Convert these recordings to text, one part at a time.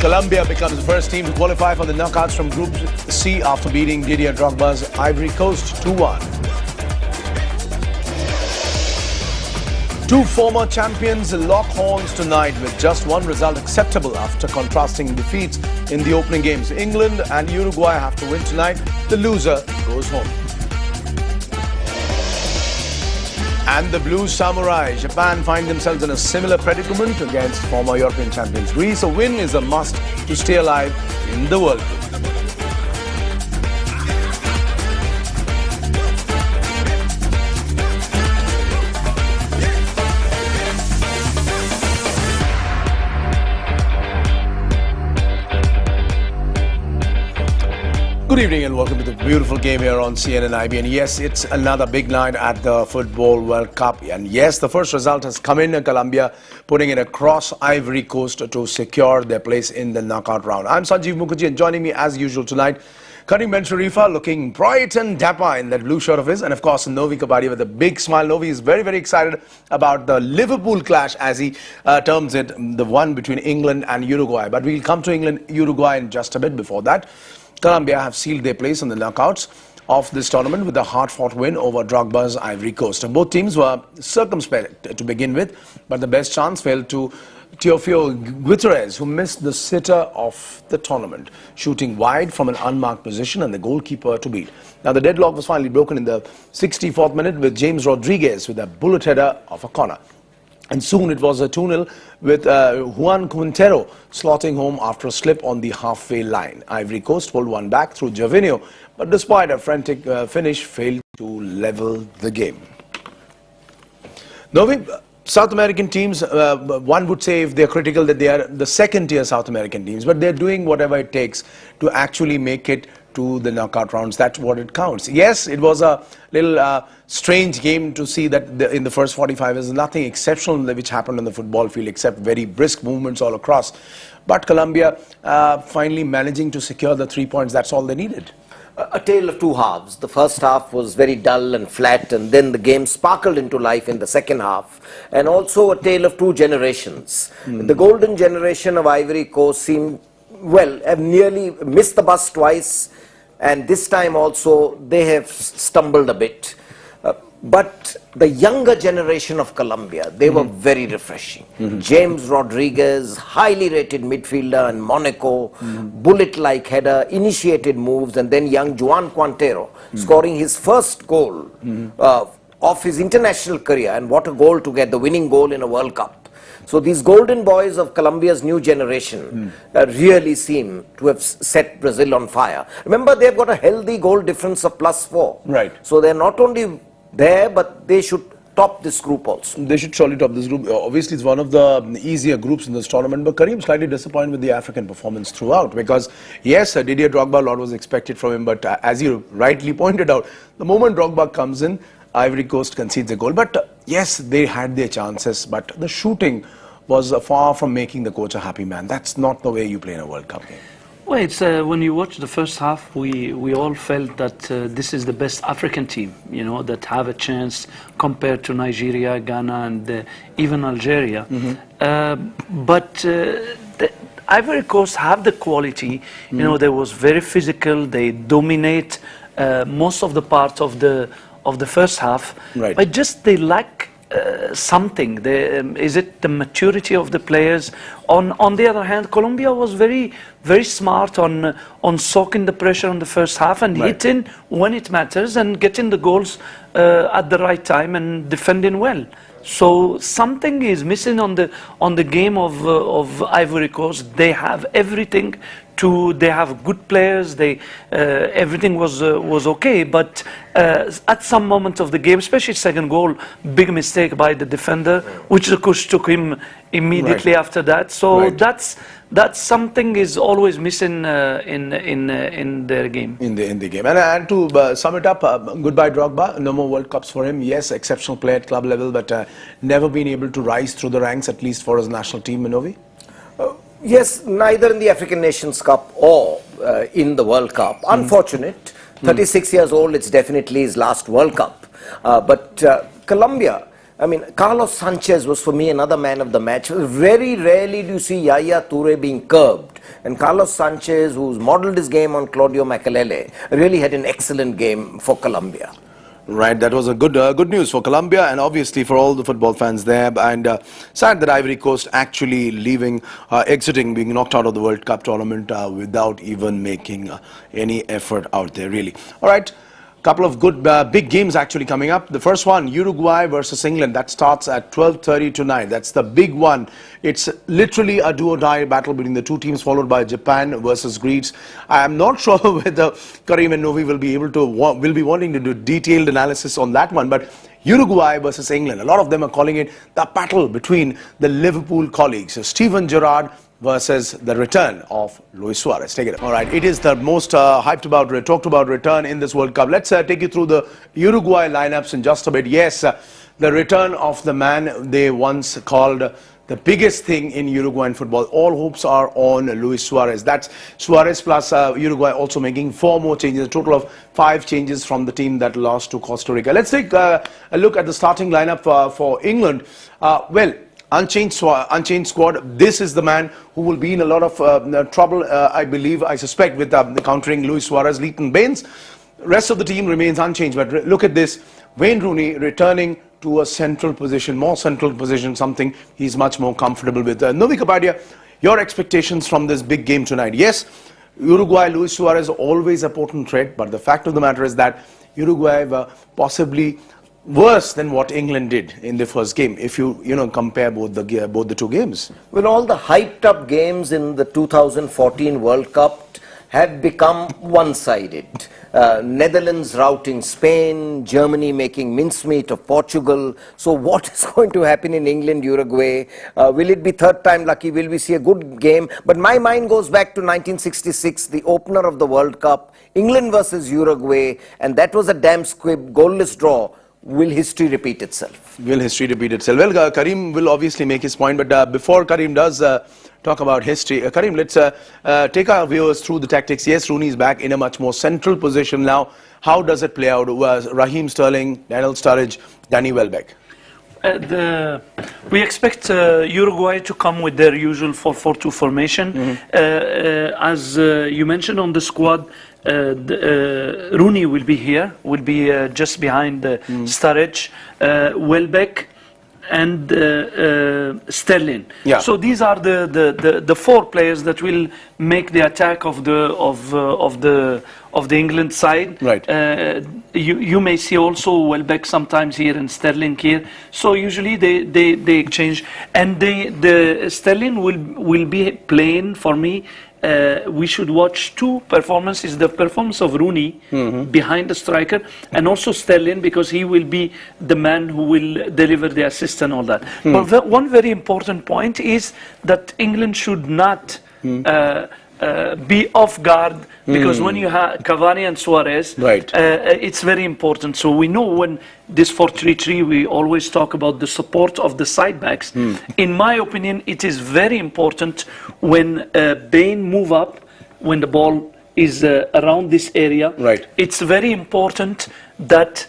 Colombia becomes the first team to qualify for the knockouts from Group C after beating Didier Drogba's Ivory Coast 2-1. Two former champions lock horns tonight with just one result acceptable after contrasting defeats in the opening games. England and Uruguay have to win tonight. The loser goes home. And the Blue Samurai, Japan, find themselves in a similar predicament against former European champions Greece. A win is a must to stay alive in the World Cup. Good evening and welcome to the beautiful game here on CNN IB. And yes, it's another big night at the Football World Cup. And yes, the first result has come in Colombia, putting it across Ivory Coast to secure their place in the knockout round. I'm Sanjeev Mukherjee, and joining me as usual tonight, Karim Ben Sharifa, looking bright and dapper in that blue shirt of his. And of course, Novi Kapadia with a big smile. Novi is very, very excited about the Liverpool clash, as he terms it, the one between England and Uruguay. But we'll come to England-Uruguay in just a bit. Before that, Colombia have sealed their place in the knockouts of this tournament with a hard-fought win over Drogba's Ivory Coast. And both teams were circumspect to begin with, but the best chance fell to Teofilo Gutierrez, who missed the sitter of the tournament, shooting wide from an unmarked position and the goalkeeper to beat. Now, the deadlock was finally broken in the 64th minute with James Rodriguez with a bullet header of a corner. And soon it was a 2-0 with Juan Quintero slotting home after a slip on the halfway line. Ivory Coast pulled one back through Gervinho, but despite a frantic finish, failed to level the game. Novi, South American teams, one would say if they're critical that they are the second-tier South American teams, but they're doing whatever it takes to actually make it to the knockout rounds. That's what it counts. Yes, it was a little strange game to see that in the first 45 there's nothing exceptional which happened on the football field except very brisk movements all across. But Colombia finally managing to secure the 3 points. That's all they needed. A tale of two halves. The first half was very dull and flat, and then the game sparkled into life in the second half. And also a tale of two generations. The golden generation of Ivory Coast seemed, well, have nearly missed the bus twice, and this time also they have stumbled a bit. But the younger generation of Colombia, they were very refreshing. James Rodriguez, highly rated midfielder in Monaco, bullet-like header, initiated moves, and then young Juan Quintero scoring his first goal of his international career. And what a goal to get, the winning goal in a World Cup. So these golden boys of Colombia's new generation really seem to have set Brazil on fire. Remember, they've got a healthy goal difference of +4. Right. So they're not only there, but they should top this group also. They should surely top this group. Obviously, it's one of the easier groups in this tournament, but Karim slightly disappointed with the African performance throughout because, yes, Didier Drogba, a lot was expected from him, but as you rightly pointed out, the moment Drogba comes in, Ivory Coast concedes a goal. But yes, they had their chances, but the shooting was far from making the coach a happy man. That's not the way you play in a World Cup game. Well, it's when you watch the first half, we all felt that this is the best African team, you know, that have a chance compared to Nigeria, Ghana, and even Algeria. But the Ivory Coast have the quality, you know, they was very physical, they dominate most of the parts of the first half, right. But just they lack something. Is it the maturity of the players? On the other hand, Colombia was very, very smart on soaking the pressure on the first half and hitting when it matters and getting the goals at the right time and defending well. So something is missing on the game of Ivory Coast. They have everything. They have good players. Everything was okay, but at some moment of the game, especially second goal, big mistake by the defender, which the coach took him immediately after that. So that's something is always missing in their game. In the game, and to sum it up, goodbye Drogba. No more World Cups for him. Yes, exceptional player at club level, but never been able to rise through the ranks, at least for his national team, Novi. Yes, neither in the African Nations Cup or in the World Cup. Unfortunate. 36 years old, it's definitely his last World Cup. But Colombia I mean, Carlos Sanchez was for me another man of the match. Very rarely do you see Yaya Toure being curbed. And Carlos Sanchez, who's modelled his game on Claudio Makelele, really had an excellent game for Colombia. Right, that was a good news for Colombia and obviously for all the football fans there. And sad that Ivory Coast actually exiting, being knocked out of the World Cup tournament without even making any effort out there, really. All right. Couple of good big games actually coming up. The first one, Uruguay versus England. That starts at 12:30 tonight. That's the big one. It's literally a do-or-die battle between the two teams, followed by Japan versus Greece. I am not sure whether Karim and Novi will be wanting to do detailed analysis on that one. But Uruguay versus England. A lot of them are calling it the battle between the Liverpool colleagues, Steven Gerrard versus the return of Luis Suarez. Take it up. All right, it is the most talked about return in this World Cup. Let's take you through the Uruguay lineups in just a bit. Yes, the return of the man they once called the biggest thing in Uruguayan football. All hopes are on Luis Suarez. That's Suarez plus Uruguay also making 4 more changes, a total of 5 changes from the team that lost to Costa Rica. Let's take a look at the starting lineup for England. Unchanged squad. This is the man who will be in a lot of trouble, I suspect, with countering Luis Suarez, Leighton Baines. Rest of the team remains unchanged. But look at this. Wayne Rooney returning to a more central position, something he's much more comfortable with. Novi Kapadia, your expectations from this big game tonight? Yes, Uruguay, Luis Suarez, always a potent threat. But the fact of the matter is that Uruguay were possibly worse than what England did in the first game, if you compare both the two games. Well, all the hyped up games in the 2014 World Cup have become one-sided. Netherlands routing Spain, Germany making mincemeat of Portugal. So what is going to happen in England, Uruguay? Will it be third time lucky? Will we see a good game? But my mind goes back to 1966, the opener of the World Cup, England versus Uruguay, and that was a damn squib, goalless draw. Will history repeat itself? Will history repeat itself? Well, Karim will obviously make his point, but before Karim does talk about history, Karim, let's take our viewers through the tactics. Yes, Rooney is back in a much more central position now. How does it play out? Raheem Sterling, Daniel Sturridge, Danny Welbeck. We expect Uruguay to come with their usual 4-4-2 formation. As you mentioned on the squad, Rooney will be here, will be just behind Sturridge, Welbeck and Sterling. Yeah. So these are the 4 players that will make the attack of the England side. Right. You may see also Welbeck sometimes here and Sterling here. So usually they exchange, and the Sterling will be playing for me. We should watch 2 performances, the performance of Rooney behind the striker, and also Sterling, because he will be the man who will deliver the assist and all that. But one very important point is that England should not be off guard, because when you have Cavani and Suarez, right. It's very important. So we know when this 4-3-3, we always talk about the support of the side backs. In my opinion, it is very important when Bain move up, when the ball is around this area. Right. It's very important that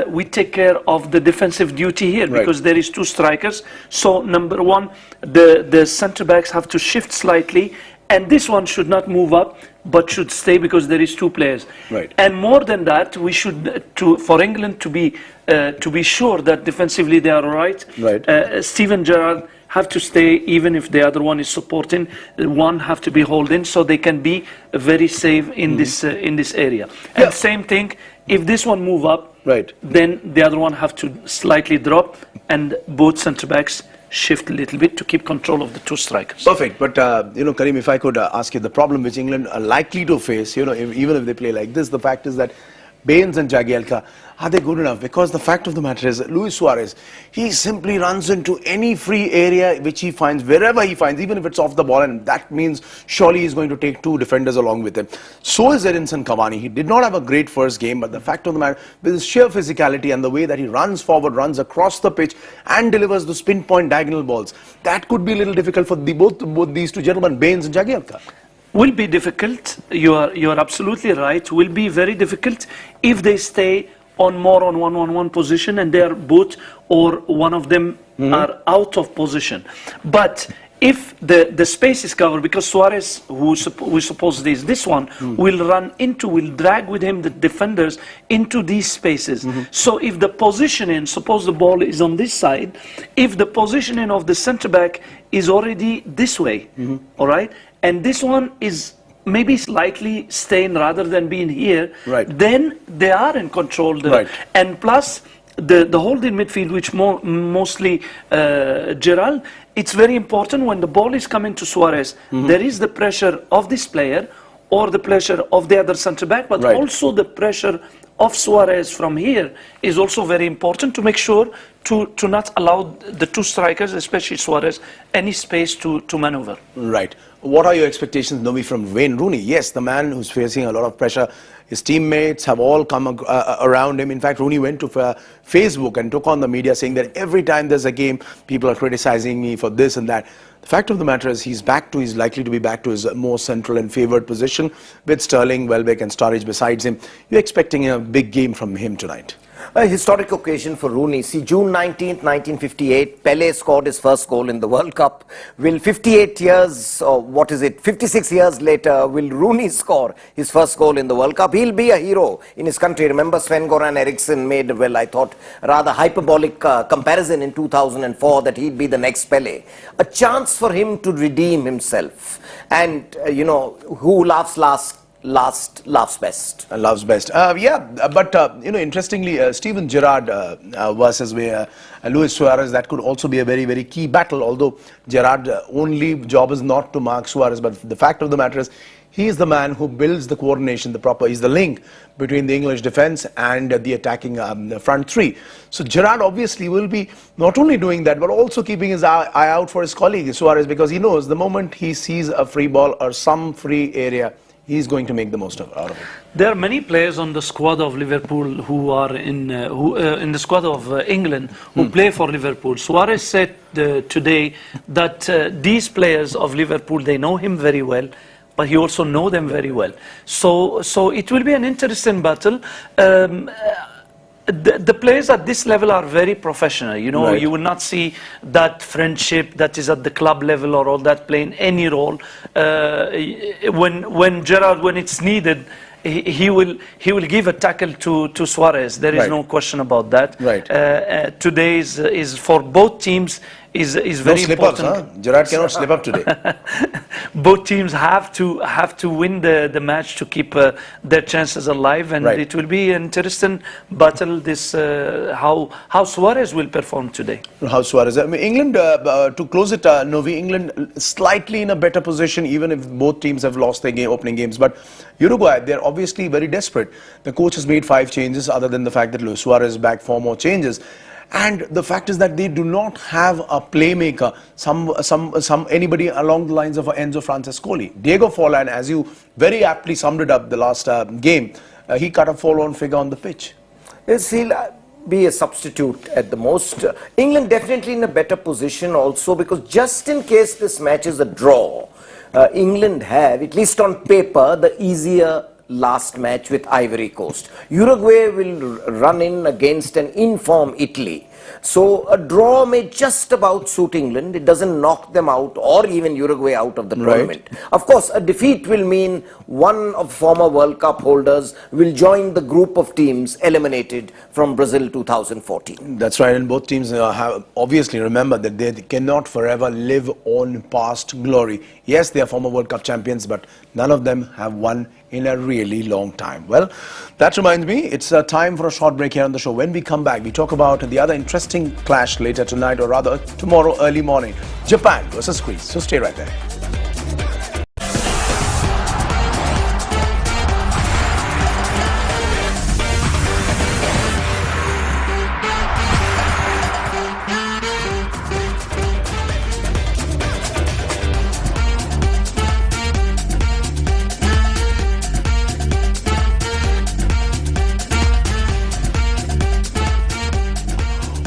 we take care of the defensive duty here, because there is 2 strikers. So number 1, the centre backs have to shift slightly. And this one should not move up, but should stay, because there is 2 players. Right. And more than that, we should for England to be sure that defensively they are right. Right. Steven Gerrard have to stay, even if the other one is supporting. One have to be holding, so they can be very safe in this area. And same thing, if this one move up, then the other one have to slightly drop, and both centre backs shift a little bit to keep control of the 2 strikers. Perfect. But, Karim, if I could ask you, the problem which England are likely to face, even if they play like this, the fact is that Baines and Jagielka, are they good enough? Because the fact of the matter is, Luis Suarez, he simply runs into any free area which he finds, wherever he finds, even if it's off the ball, and that means surely he's going to take 2 defenders along with him. So is Edinson Cavani. He did not have a great first game, but the fact of the matter, with his sheer physicality and the way that he runs forward, runs across the pitch, and delivers those pinpoint diagonal balls, that could be a little difficult for both these 2 gentlemen, Baines and Jagielka. Will be difficult. You are absolutely right. Will be very difficult if they stay on more on 1-1-1 position, and they are both or one of them are out of position. But if the space is covered, because Suarez, who we suppose is this one, will drag with him the defenders into these spaces. So if the positioning, suppose the ball is on this side, if the positioning of the centre back is already this way, all right, and this one is maybe slightly staying rather than being here, then they are in control there. And plus, the holding midfield, which mostly Gerald, it's very important when the ball is coming to Suarez, there is the pressure of this player or the pressure of the other centre back, but also the pressure of Suarez from here is also very important to make sure to not allow the two strikers, especially Suarez, any space to maneuver. Right. What are your expectations, Novi, from Wayne Rooney? Yes, the man who's facing a lot of pressure. His teammates have all come around him. In fact, Rooney went to Facebook and took on the media saying that every time there's a game, people are criticizing me for this and that. The fact of the matter is he's likely to be back to his more central and favoured position with Sterling, Welbeck and Sturridge besides him. You're expecting a big game from him tonight. A historic occasion for Rooney. See, June 19th, 1958, Pelé scored his first goal in the World Cup. Will 58 years, or 56 years later, will Rooney score his first goal in the World Cup? He'll be a hero in his country. Remember, Sven-Goran Eriksson made, well, I thought, rather hyperbolic comparison in 2004 that he'd be the next Pelé. A chance for him to redeem himself. And, who laughs last laughs best. Loves best. Interestingly, Steven Gerrard versus Luis Suarez, that could also be a very, very key battle, although Gerrard's only job is not to mark Suarez, but the fact of the matter is, he is the man who builds the coordination, he's the link between the English defence and the attacking front three. So Gerrard obviously will be not only doing that, but also keeping his eye out for his colleague Suarez, because he knows the moment he sees a free ball or some free area, he's going to make the most out of it. There are many players on the squad of Liverpool who are in the squad of England who play for Liverpool. Suarez said today that these players of Liverpool, they know him very well, but he also know them very well. So it will be an interesting battle. The players at this level are very professional. You will not see that friendship that is at the club level or all that playing any role. When Gerrard, when it's needed, he will give a tackle to Suarez. There is no question about that. Today is for both teams is very important. Huh? Gerrard cannot slip up today. Both teams have to win the match to keep their chances alive, and it will be an interesting battle. This how Suarez will perform today. How Suarez? I mean, England to close it, Novi, England slightly in a better position, even if both teams have lost their opening games. But Uruguay, they're obviously very desperate. The coach has made 5 changes, other than the fact that Luis Suarez is back, 4 more changes. And the fact is that they do not have a playmaker, anybody along the lines of Enzo Francescoli. Diego Forlan, as you very aptly summed it up the last game, he cut a forlorn figure on the pitch. Yes, he'll be a substitute at the most. England definitely in a better position also, because just in case this match is a draw, England have, at least on paper, the easier last match with Ivory Coast. Uruguay will run in against an in-form Italy. So a draw may just about suit England. It doesn't knock them out or even Uruguay out of the tournament. Of course, a defeat will mean one of former World Cup holders will join the group of teams eliminated from Brazil 2014. That's right, and both teams have obviously remember that they cannot forever live on past glory. Yes, they are former World Cup champions, but none of them have won in a really long time. Well, that reminds me, it's time for a short break here on the show. When we come back, we talk about the other interesting clash later tonight, or rather tomorrow early morning. Japan versus Greece. So stay right there.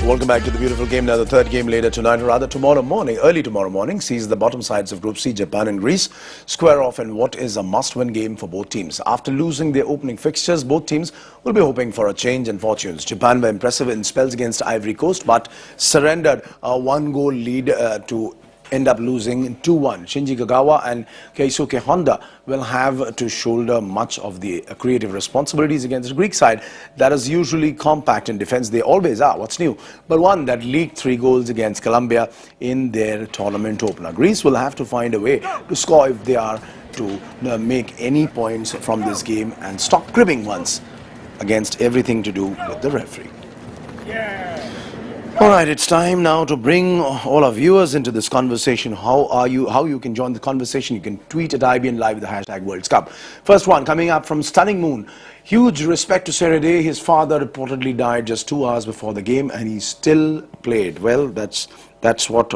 Welcome back to the beautiful game. Now the third game later tonight, or rather tomorrow morning, early tomorrow morning, sees the bottom sides of Group C, Japan and Greece, square off in what is a must-win game for both teams. After losing their opening fixtures, both teams will be hoping for a change in fortunes. Japan were impressive in spells against Ivory Coast, but surrendered a one-goal lead to end up losing 2-1. Shinji Kagawa and Keisuke Honda will have to shoulder much of the creative responsibilities against the Greek side that is usually compact in defense. They always are. What's new? But one that leaked 3 goals against Colombia in their tournament opener. Greece will have to find a way to score if they are to make any points from this game and stop cribbing once against everything to do with the referee. All right, it's time now to bring all our viewers into this conversation. How you can join the conversation? You can tweet at IBN Live with the hashtag World Cup. First one coming up from Stunning Moon. Huge respect to Serenade. His father reportedly died just 2 hours before the game and he still played. Well, that's what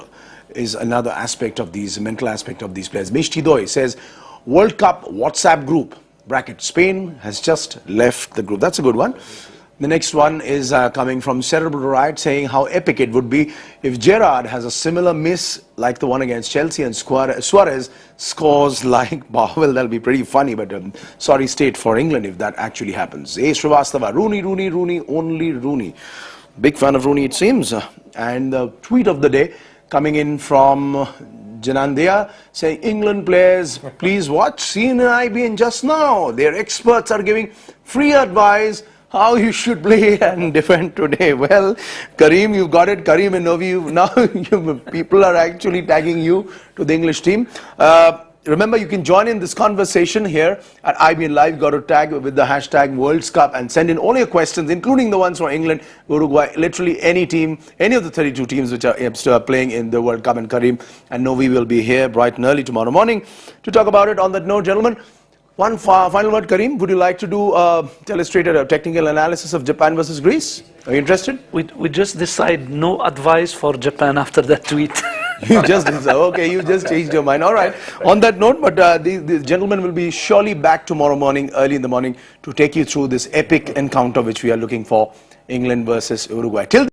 is another aspect of these, mental aspect of these players. Mishti Doi says, World Cup WhatsApp group, bracket, Spain has just left the group. That's a good one. The next one is coming from Cerebral Riot, saying how epic it would be if Gerrard has a similar miss like the one against Chelsea and Suarez scores like, well, that'll be pretty funny, but sorry state for England if that actually happens. A. Srivastava, Rooney, only Rooney. Big fan of Rooney, it seems. And the tweet of the day coming in from Janandia saying, England players, please watch CNN IBN just now. Their experts are giving free advice how you should play and defend today. Well, Kareem, you've got it. Kareem and Novi, now people are actually tagging you to the English team. Remember, you can join in this conversation here at IBN Live. You've got to tag with the hashtag World Cup and send in all your questions, including the ones from England, Uruguay, literally any team, any of the 32 teams which are playing in the World Cup. And Kareem and Novi will be here bright and early tomorrow morning to talk about it. On that note, gentlemen, one final word, Kareem. Would you like to do illustrated a technical analysis of Japan versus Greece? Are you interested? We just decide no advice for Japan after that tweet. You just okay. You just changed your mind. All right. On that note, but the gentleman will be surely back tomorrow morning, early in the morning, to take you through this epic encounter which we are looking for, England versus Uruguay. Till